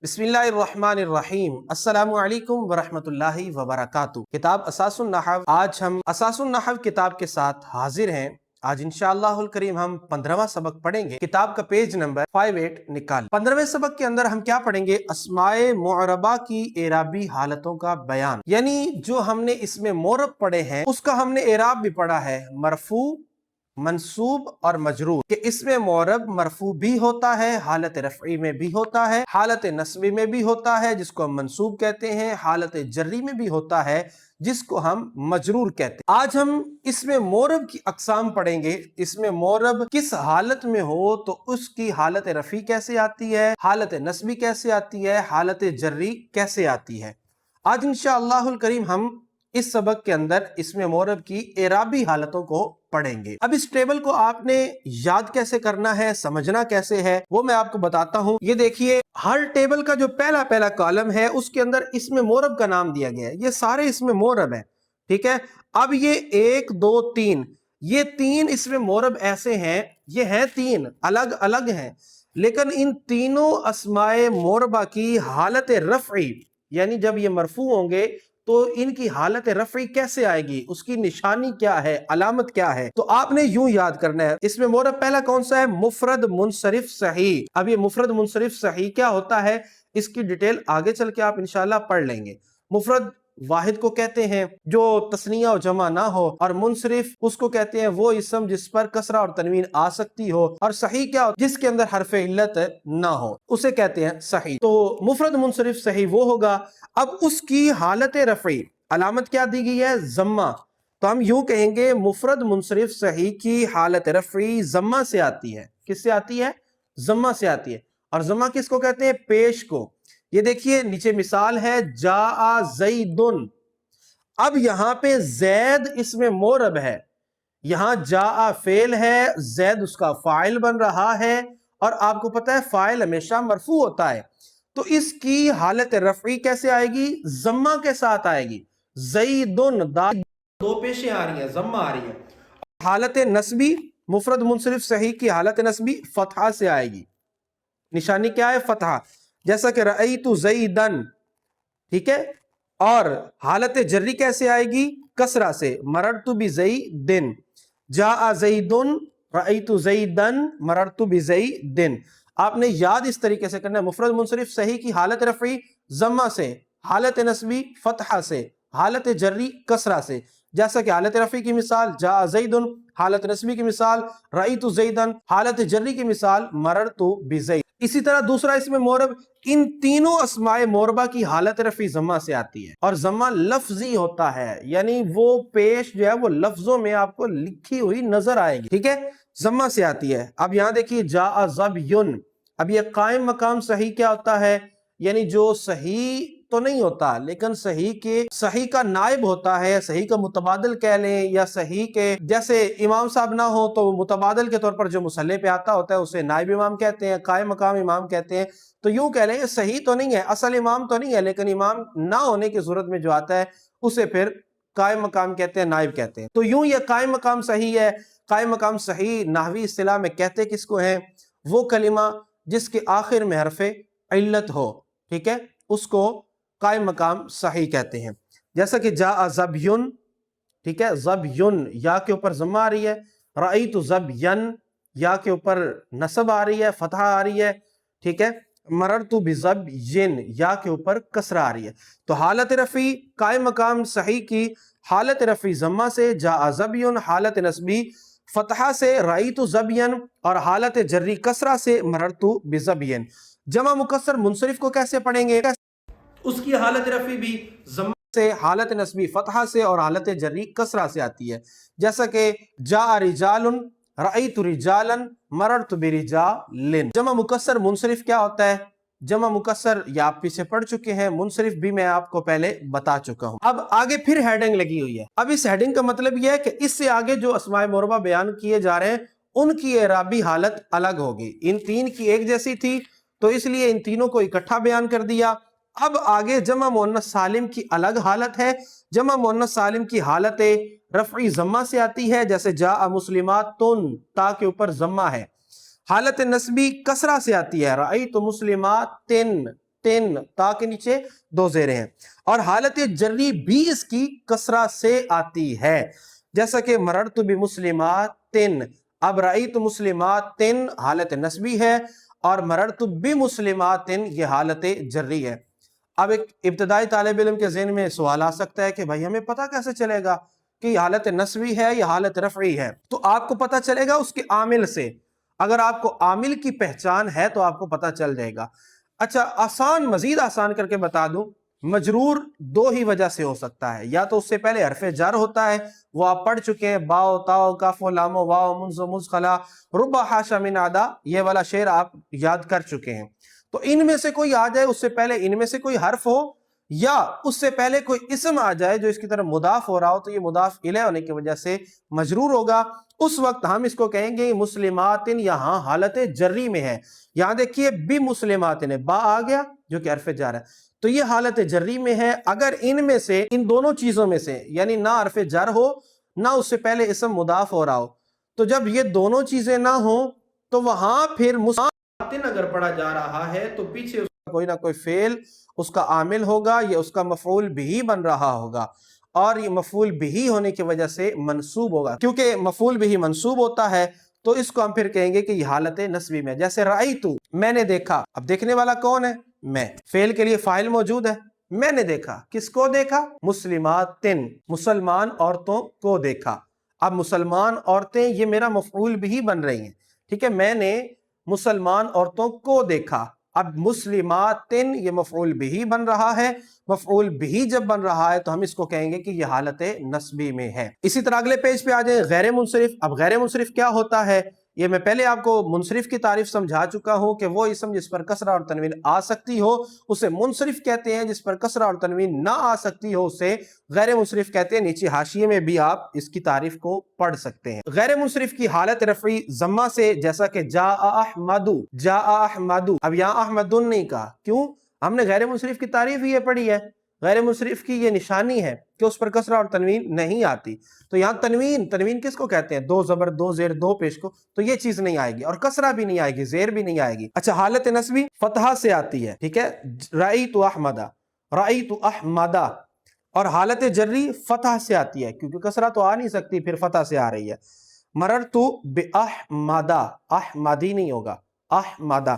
بسم اللہ الرحمن الرحیم۔ السلام علیکم ورحمۃ اللہ وبرکاتہ۔ کتاب اساس النحو، آج ہم اساس النحو کتاب کے ساتھ حاضر ہیں۔ آج انشاءاللہ الکریم ہم 15واں سبق پڑھیں گے۔ کتاب کا پیج نمبر 58 نکال۔ 15ویں سبق کے اندر ہم کیا پڑھیں گے؟ اسماء معربہ کی اعرابی حالتوں کا بیان، یعنی جو ہم نے اس میں معرب پڑھے ہیں اس کا ہم نے اعراب بھی پڑھا ہے، مرفوع، منصوب اور مجرور، کہ اس میں معرب مرفوع بھی ہوتا ہے، حالت رفعی میں بھی ہوتا ہے، حالت نصبی میں بھی ہوتا ہے جس کو ہم منصوب کہتے ہیں، حالت جری میں بھی ہوتا ہے جس کو ہم مجرور کہتے ہیں۔ آج ہم اس میں معرب کی اقسام پڑھیں گے۔ اس میں معرب کس حالت میں ہو تو اس کی حالت رفعی کیسے آتی ہے، حالت نصبی کیسے آتی ہے، حالت جری کیسے آتی ہے۔ آج انشاءاللہ الکریم ہم اس سبق کے اندر اس میں معرب کی اعرابی حالتوں کو پڑھیں گے۔ اب اس ٹیبل کو آپ نے یاد کیسے کرنا ہے، سمجھنا کیسے ہے، وہ میں آپ کو بتاتا ہوں۔ یہ دیکھیے، ہر ٹیبل کا جو پہلا کالم ہے اس کے اندر اس میں معرب کا نام دیا گیا ہے۔ یہ سارے اس میں معرب ہیں، ٹھیک ہے۔ اب یہ 1 2 3، یہ 3 اس میں معرب ایسے ہیں، یہ ہیں 3 الگ الگ ہیں، لیکن ان تینوں اسماء معربہ کی حالت رفعی، یعنی جب یہ مرفوع ہوں گے تو ان کی حالت رفعی کیسے آئے گی، اس کی نشانی کیا ہے، علامت کیا ہے، تو آپ نے یوں یاد کرنا ہے۔ اس میں معرب پہلا کون سا ہے؟ مفرد منصرف صحیح۔ اب یہ مفرد منصرف صحیح کیا ہوتا ہے، اس کی ڈیٹیل آگے چل کے آپ انشاءاللہ پڑھ لیں گے۔ مفرد واحد کو کہتے ہیں جو تثنیہ و جمع نہ ہو، اور منصرف اس کو کہتے ہیں وہ اسم جس پر کسرہ اور تنوین آ سکتی ہو، اور صحیح کیا ہو؟ جس کے اندر حرف علت نہ ہو، اسے کہتے ہیں صحیح۔ تو مفرد منصرف صحیح وہ ہوگا۔ اب اس کی حالت رفعی علامت کیا دی گئی ہے؟ ضمہ۔ تو ہم یوں کہیں گے مفرد منصرف صحیح کی حالت رفعی ضمہ سے آتی ہے۔ کس سے آتی ہے؟ ضمہ سے آتی ہے۔ اور ضمہ کس کو کہتے ہیں؟ پیش کو۔ یہ دیکھیے نیچے مثال ہے، جاء زیدن۔ اب یہاں پہ زید اس میں معرب ہے، یہاں جاء فعل ہے، زید اس کا فاعل بن رہا ہے، اور آپ کو پتہ ہے فاعل ہمیشہ مرفوع ہوتا ہے، تو اس کی حالت رفعی کیسے آئے گی؟ ضمہ کے ساتھ آئے گی۔ زیدن، دو پیشیں آ رہی ہیں، ضمہ آ رہی ہے۔ حالت نصبی، مفرد منصرف صحیح کی حالت نصبی فتحہ سے آئے گی۔ نشانی کیا ہے؟ فتحہ، جیسا کہ رأیت زیدن، ٹھیک ہے۔ اور حالت جری کیسے آئے گی؟ کسرہ سے، مررت بزیدن، جاء زیدن، رأیت زیدن، مررت بزیدن۔ آپ نے یاد اس طریقے سے کرنا ہے، مفرد منصرف صحیح کی حالت رفعی ضمہ سے، حالت نصبی فتحہ سے، حالت جری کسرہ سے۔ جیسا کہ حالت رفعی کی مثال جاء زیدن، حالت نصبی کی مثال رأیت زیدن، حالت جری کی مثال مررت بزید۔ اسی طرح دوسرا اس میں معرب، ان تینوں اسماء معربہ کی حالت رفعی ضمہ سے آتی ہے، اور ضمہ لفظی ہوتا ہے، یعنی وہ پیش جو ہے وہ لفظوں میں آپ کو لکھی ہوئی نظر آئے گی، ٹھیک ہے، ضمہ سے آتی ہے۔ اب یہاں دیکھیے جاء ظبیٌ، اب یہ قائم مقام صحیح کیا ہوتا ہے؟ یعنی جو صحیح تو نہیں ہوتا لیکن صحیح کا نائب ہوتا ہے، صحیح کا متبادل کہہ لیں، یا صحیح کے جیسے امام صاحب نہ ہو تو متبادل کے طور پر جو مصلی پہ آتا ہوتا ہے اسے نائب امام کہتے ہیں، قائم مقام امام کہتے ہیں۔ تو یوں کہہ لیں یہ صحیح تو نہیں ہے، اصل امام تو نہیں ہے، لیکن امام نہ ہونے کی صورت میں جو آتا ہے اسے پھر قائم مقام کہتے ہیں، نائب کہتے ہیں۔ تو یوں یہ قائم مقام صحیح ہے۔ قائم مقام صحیح نحوی اصطلاح میں کہتے کس کو ہیں؟ وہ کلمہ جس کے آخر میں حرف علت ہو، ٹھیک ہے، اس کو قائم مقام صحیح کہتے ہیں۔ جیسا کہ جاء ظبیٌ، ٹھیک ہے، ظبیٌ یا کے اوپر ضمہ آ رہی ہے، رأیت ظبیًا یا کے اوپر نصب آ رہی ہے، فتحہ آ رہی ہے، ٹھیک ہے، مررت بظبیٍ یا کے اوپر کسرہ آ رہی ہے۔ تو حالت رفعی قائم مقام صحیح کی حالت رفعی ضمہ سے، جاء ظبیٌ حالت نصبی فتحہ سے، رأیت ظبیًا، اور حالت جری کسرہ سے، مررت بظبیٍ۔ جمع مکسر منصرف کو کیسے پڑھیں گے؟ اس کی حالت رفعی بھی ضمہ سے، حالت نصبی فتحہ سے، اور حالت جری کسرہ سے آتی ہے۔ جیسا کہ جاء رجال، رأیت رجالا، مررت برجال۔ جمع مکسر منصرف کیا ہوتا ہے؟ جمع مکسر یا آپ پیچھے پڑھ چکے ہیں، منصرف بھی میں آپ کو پہلے بتا چکا ہوں۔ اب آگے پھر ہیڈنگ لگی ہوئی ہے۔ اب اس ہیڈنگ کا مطلب یہ ہے کہ اس سے آگے جو اسماء معربہ بیان کیے جا رہے ہیں ان کی اعرابی حالت الگ ہوگی۔ ان تین کی ایک جیسی تھی تو اس لیے ان تینوں کو اکٹھا بیان کر دیا۔ اب آگے جمع مؤنث سالم کی الگ حالت ہے۔ جمع مؤنث سالم کی حالت رفعی ضمہ سے آتی ہے، جیسے جاء مسلماتن، تا کے اوپر ضمہ ہے۔ حالت نصبی کسرہ سے آتی ہے، رأیت مسلماتن، تن، تا کے نیچے دو زیریں ہیں، اور حالت جری بھی اس کی کسرہ سے آتی ہے، جیسا کہ مررت بمسلمات، اب رأیت مسلمات حالت نسبی ہے، اور مررت بمسلمات یہ حالت جری ہے۔ اب ایک ابتدائی طالب علم کے ذہن میں سوال آ سکتا ہے کہ بھائی ہمیں پتہ کیسے چلے گا کہ یہ حالت نسبی ہے یا حالت رفعی ہے؟ تو آپ کو پتہ چلے گا اس کے عامل سے، اگر آپ کو عامل کی پہچان ہے تو آپ کو پتہ چل جائے گا۔ اچھا، مزید آسان کر کے بتا دوں، مجرور دو ہی وجہ سے ہو سکتا ہے، یا تو اس سے پہلے حرف جر ہوتا ہے، وہ آپ پڑھ چکے ہیں، باؤ تاؤ کاف و لام و واو منز و مزخلا ربا حاشا من عدا، یہ والا شعر آپ یاد کر چکے ہیں۔ تو ان میں سے کوئی آ جائے، اس سے پہلے ان میں سے کوئی حرف ہو، یا اس سے پہلے کوئی اسم آ جائے جو اس کی طرف مضاف ہو رہا ہو، تو یہ مضاف الیہ ہونے کی وجہ سے مجرور ہوگا۔ اس وقت ہم اس کو کہیں گے مسلمات، یہاں حالت جری میں ہے۔ یہاں دیکھیے بی مسلمات، با آ گیا جو کہ حرف جر ہے، تو یہ حالت جری میں ہے۔ اگر ان میں سے، ان دونوں چیزوں میں سے، یعنی نہ حرف جر ہو نہ اس سے پہلے اسم مضاف ہو رہا ہو، تو جب یہ دونوں چیزیں نہ ہوں تو وہاں پھر اگر پڑھا جا رہا ہے تو پیچھے کوئی نہ کوئی فعل اس کا عامل ہوگا، یا اس کا مفعول بھی بن رہا ہوگا، اور یہ مفعول بھی ہونے کی وجہ سے منصوب ہوگا۔ کیونکہ مفعول بھی منصوب ہوتا ہے تو اس کو ہم پھر کہیں گے کہ یہ حالت نسبی میں، جیسے رأیتو، میں نے دیکھا۔ اب دیکھنے والا کون ہے؟ میں۔ فعل کے لیے فاعل موجود ہے، میں نے دیکھا۔ کس کو دیکھا؟ مسلمات، مسلمان عورتوں کو دیکھا۔ اب مسلمان عورتیں یہ میرا مفعول بھی بن رہی ہیں، ٹھیک ہے، میں نے مسلمان عورتوں کو دیکھا۔ اب مسلمات یہ مفعول بھی بن رہا ہے، مفعول بھی جب بن رہا ہے تو ہم اس کو کہیں گے کہ یہ حالت نسبی میں ہے۔ اسی طرح اگلے پیج پہ آ جائیں، غیر منصرف۔ اب غیر منصرف کیا ہوتا ہے؟ یہ میں پہلے آپ کو منصرف کی تعریف سمجھا چکا ہوں کہ وہ اسم جس پر کسرہ اور تنوین آ سکتی ہو اسے منصرف کہتے ہیں، جس پر کسرہ اور تنوین نہ آ سکتی ہو اسے غیر منصرف کہتے ہیں۔ نیچے حاشیے میں بھی آپ اس کی تعریف کو پڑھ سکتے ہیں۔ غیر منصرف کی حالت رفعی ضمہ سے، جیسا کہ جاء احمد، جاء احمد۔ اب یہاں احمد نہیں کہا، کیوں؟ ہم نے غیر منصرف کی تعریف ہی یہ پڑھی ہے۔ غیر منصرف کی یہ نشانی ہے کہ اس پر کسرہ اور تنوین نہیں آتی۔ تو یہاں تنوین کس کو کہتے ہیں؟ دو زبر، دو زیر، دو پیش کو، تو یہ چیز نہیں آئے گی، اور کسرہ بھی نہیں آئے گی، زیر بھی نہیں آئے گی۔ اچھا، حالت نسبی فتحہ سے آتی ہے، ٹھیک ہے، رأیت احمد، رأیت احمد۔ اور حالت جری فتح سے آتی ہے، کیونکہ کسرہ تو آ نہیں سکتی، پھر فتح سے آ رہی ہے۔ مررت باحمد، احمدی نہیں ہوگا، احمد۔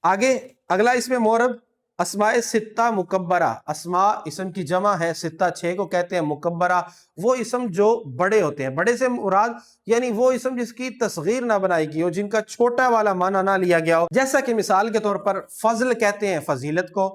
آگے اگلا اس میں معرب اسماء ستہ مکبرہ، اسماء اسم کی جمع ہے، ستہ 6 کو کہتے ہیں، مکبرہ وہ اسم جو بڑے ہوتے ہیں۔ بڑے سے مراد یعنی وہ اسم جس کی تصغیر نہ بنائی گئی ہو، جن کا چھوٹا والا معنی نہ لیا گیا ہو، جیسا کہ مثال کے طور پر فضل کہتے ہیں فضیلت کو،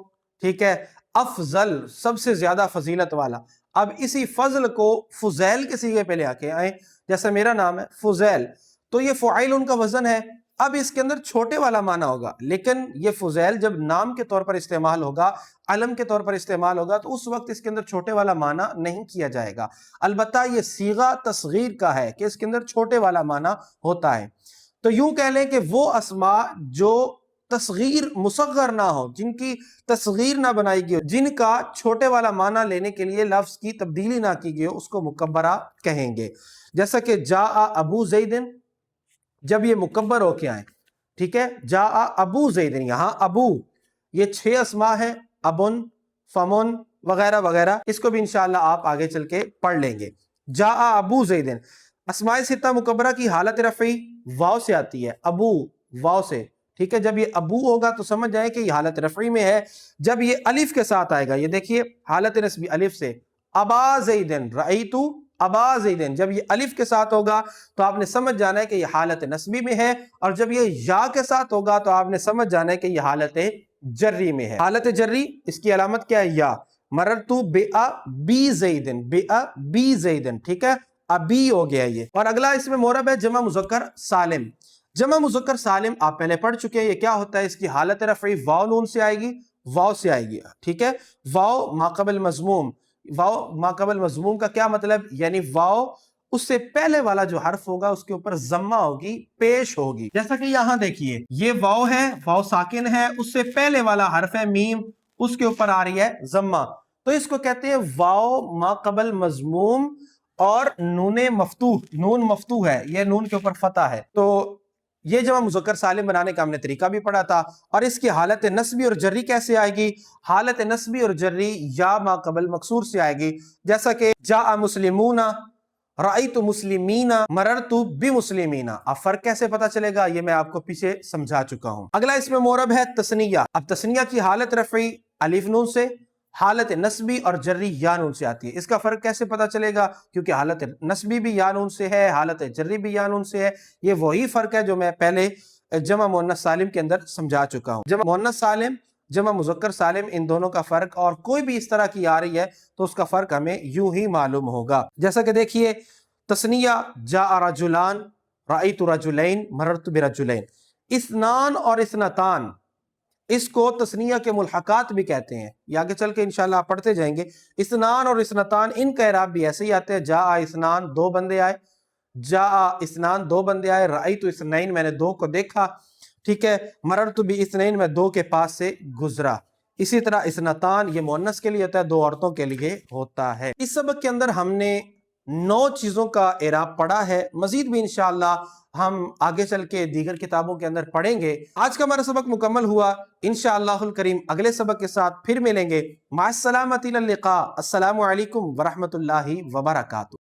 ٹھیک ہے، افضل سب سے زیادہ فضیلت والا۔ اب اسی فضل کو فضیل کے صیغے پہ لے آ کے آئیں، جیسا میرا نام ہے فضیل، تو یہ فعیل ان کا وزن ہے۔ اب اس کے اندر چھوٹے والا معنی ہوگا، لیکن یہ فضیل جب نام کے طور پر استعمال ہوگا، علم کے طور پر استعمال ہوگا، تو اس وقت اس کے اندر چھوٹے والا معنی نہیں کیا جائے گا۔ البتہ یہ صیغہ تصغیر کا ہے کہ اس کے اندر چھوٹے والا معنی ہوتا ہے۔ تو یوں کہہ لیں کہ وہ اسماء جو تصغیر مصغر نہ ہو، جن کی تصغیر نہ بنائی گئی ہو، جن کا چھوٹے والا معنی لینے کے لیے لفظ کی تبدیلی نہ کی گئی ہو، اس کو مکبرہ کہیں گے۔ جیسا کہ جاء ابو زید، جب یہ مکبر ہو کے آئیں، ٹھیک ہے، جاء ابو زید، یہاں ابو یہ 6 اسماء ہیں، ابن، فمن وغیرہ وغیرہ، اس کو بھی انشاءاللہ آپ آگے چل کے پڑھ لیں گے۔ جاء ابو زید، اسماء ستہ مکبرہ کی حالت رفعی واو سے آتی ہے، ابو واو سے، ٹھیک ہے۔ جب یہ ابو ہوگا تو سمجھ جائیں کہ یہ حالت رفعی میں ہے۔ جب یہ الف کے ساتھ آئے گا، یہ دیکھیے حالت نسبی الف سے، ابا زیدن، رأیتو ابا زیدن، جب یہ الف کے ساتھ ہوگا تو آپ نے سمجھ جانا ہے کہ یہ حالت نسبی میں ہے، اور جب یہ یا کے ساتھ ہوگا تو آپ نے سمجھ جانا ہے کہ یہ حالت جری میں ہے۔ حالت جری اس کی علامت کیا ہے؟ یا۔ مررتو بی زیدن، بی زیدن، ٹھیک ہے، ابی ہو گیا یہ۔ اور اگلا اس میں معرب ہے جمع مذکر سالم۔ جمع مذکر سالم آپ پہلے پڑھ چکے ہیں، یہ کیا ہوتا ہے؟ اس کی حالت رفعی واو نون سے آئے گی، واو سے آئے گی، ٹھیک ہے، واو ما قبل مضموم۔ واو ما قبل مضموم کا کیا مطلب؟ یعنی واو اس سے پہلے والا جو حرف ہوگا اس کے اوپر ضمہ ہوگی، پیش ہوگی۔ جیسا کہ یہاں دیکھیے یہ واو ہے، واو ساکن ہے، اس سے پہلے والا حرف ہے میم، اس کے اوپر آ رہی ہے ضمہ، تو اس کو کہتے ہیں واو ما قبل مضموم۔ اور نون مفتوح، نون مفتوح ہے، یہ نون کے اوپر فتح ہے، تو یہ جمع مذکر سالم بنانے کا ہم نے طریقہ بھی پڑھا تھا، اور اس کی حالت نسبی اور جری کیسے آئے گی؟ حالت نسبی اور جری یا ما قبل مکسور سے آئے گی، جیسا کہ جاء مسلمون، رأیت مسلمین، مررت بمسلمین۔ اب فرق کیسے پتا چلے گا؟ یہ میں آپ کو پیچھے سمجھا چکا ہوں۔ اگلا اس میں مورب ہے تثنیہ۔ اب تثنیہ کی حالت رفعی الف نون سے، حالت نسبی اور جری یا نون سے آتی ہے۔ اس کا فرق کیسے پتا چلے گا؟ کیونکہ حالت نسبی بھی یا نون سے ہے، حالت جری بھی یا نون سے ہے۔ یہ وہی فرق ہے جو میں پہلے جمع مؤنث سالم کے اندر سمجھا چکا ہوں۔ جمع مؤنث سالم، جمع مذکر سالم، ان دونوں کا فرق، اور کوئی بھی اس طرح کی آ رہی ہے تو اس کا فرق ہمیں یوں ہی معلوم ہوگا۔ جیسا کہ دیکھیے تثنیہ جاء رجلان، رأیت رجلین، مررت برجلین۔ اثنان اور اثنتان، اس کو تثنیہ کے ملحقات بھی کہتے ہیں، یہ آگے چل کے انشاءاللہ آپ پڑھتے جائیں گے۔ اثنان اور اثنتان، ان کا اعراب بھی ایسے ہی آتے ہیں، جاء اثنان، دو بندے آئے، جاء اثنان، دو بندے آئے، رأیت اثنین، میں نے دو کو دیکھا، ٹھیک ہے، مررت باثنین، میں دو کے پاس سے گزرا۔ اسی طرح اثنتان یہ مؤنث کے لیے ہوتا ہے، دو عورتوں کے لیے ہوتا ہے۔ اس سبق کے اندر ہم نے 9 چیزوں کا اعراب پڑھا ہے، مزید بھی انشاءاللہ ہم آگے چل کے دیگر کتابوں کے اندر پڑھیں گے۔ آج کا ہمارا سبق مکمل ہوا، انشاءاللہ الکریم اگلے سبق کے ساتھ پھر ملیں گے۔ مع السلامۃ، الی اللقاء، السلام علیکم ورحمۃ اللہ وبرکاتہ۔